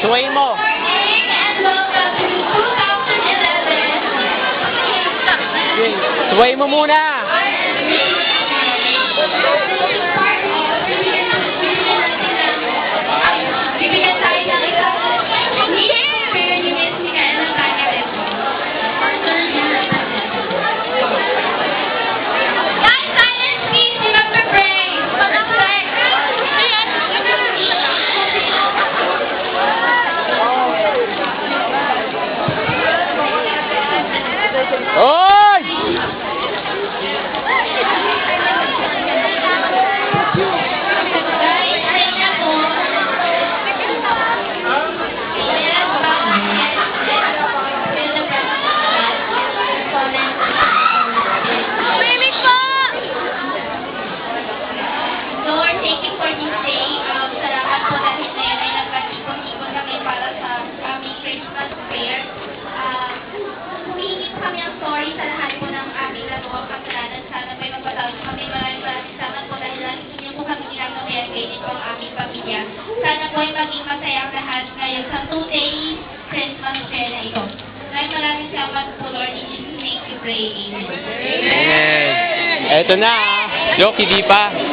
Suwayin mo. Suwayin mo muna. Bibigyan tayo ng isa. Pero yung musical ng Canada. Guys, silence please. You have to pray. Pag-reflect. Oy! Lord, thank you for this day. Salamat po dahil ngayon ay nagkatipon-tipon kami para sa aming Christmas prayer. Humingi kami ang sorry sa lahat po ng aming nagawang kasalanan. Sana may magpatawad kami. Maraming salamat po dahil lagi niyo po kami ginagawa ganito ang aming pamilya. Sana po ay maging masaya ang lahat ngayon sa 2-day Christmas prayer na ito. Maraming salamat po, Lord. In Jesus' name we pray. Amen. Amen. Eto na. Joke, hindi pa.